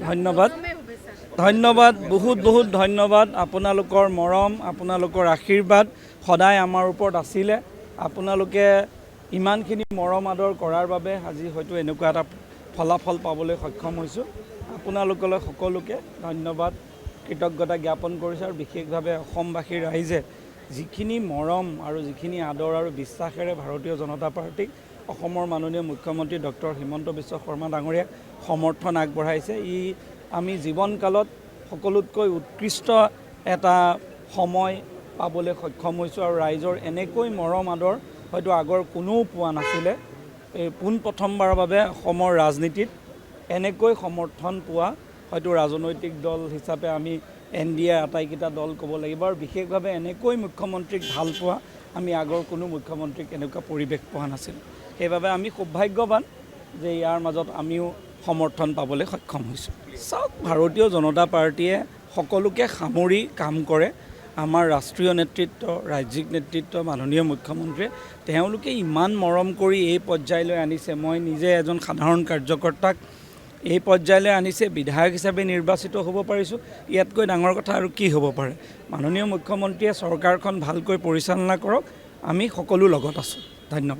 ধন্যবাদ ধন্যবাদ বহুত বহুত ধন্যবাদ আপোনালোকৰ মৰম আপোনালোকৰ আশীৰ্বাদ সদায় আমাৰ ওপৰত আছিলে আপোনালোকে ইমানখিনি মৰম আদৰ কৰাৰ বাবে আজি হয়তো এনেকুৱা এটা ফলাফল পাবলৈ সক্ষম হৈছোঁ আপোনালোকলৈ সকলোকে ধন্যবাদ কৃতজ্ঞতা জ্ঞাপন কৰিছোঁ আৰু বিশেষভাৱে অসমবাসীৰ ৰাইজে যিখিনি মৰম আৰু যিখিনি আদৰ আৰু বিশ্বাসেৰে ভাৰতীয় জনতা পাৰ্টিক অসমৰ মাননীয় মুখ্যমন্ত্ৰী ডক্টৰ হিমন্ত বিশ্ব শৰ্মা ডাঙৰীয়াক সমৰ্থন আগবঢ়াইছে আমি জীৱনকালত সকলোতকৈ উৎকৃষ্ট এটা সময় পাবলৈ সক্ষম হৈছোঁ আৰু ৰাইজৰ এনেকৈ মৰম আদৰ হয়তো আগৰ কোনেও পোৱা নাছিলে এই পোনপ্ৰথমবাৰৰ বাবে অসমৰ ৰাজনীতিত এনেকৈ সমৰ্থন পোৱা হয়তো ৰাজনৈতিক দল হিচাপে আমি NDA আটাইকেইটা দল ক'ব লাগিব আৰু বিশেষভাৱে এনেকৈ মুখ্যমন্ত্ৰীক ভাল পোৱা আমি আগৰ কোনো মুখ্যমন্ত্ৰীক এনেকুৱা পৰিৱেশ পোৱা নাছিলোঁ সেইবাবে আমি সৌভাগ্যৱান যে ইয়াৰ মাজত আমিও সমৰ্থন পাবলৈ সক্ষম হৈছোঁ চাওক ভাৰতীয় জনতা পাৰ্টিয়ে সকলোকে সামৰি কাম কৰে আমাৰ ৰাষ্ট্ৰীয় নেতৃত্ব ৰাজ্যিক নেতৃত্ব মাননীয় মুখ্যমন্ত্ৰীয়ে তেওঁলোকে ইমান মৰম কৰি এই পৰ্যায়লৈ আনিছে মই নিজে এজন সাধাৰণ কাৰ্যকৰ্তাক এই পৰ্যায়লৈ আনিছে বিধায়ক হিচাপে নিৰ্বাচিত হ'ব পাৰিছোঁ ইয়াতকৈ ডাঙৰ কথা আৰু কি হ'ব পাৰে মাননীয় মুখ্যমন্ত্ৰীয়ে চৰকাৰখন ভালকৈ পৰিচালনা কৰক আমি সকলো লগত আছোঁ ধন্যবাদ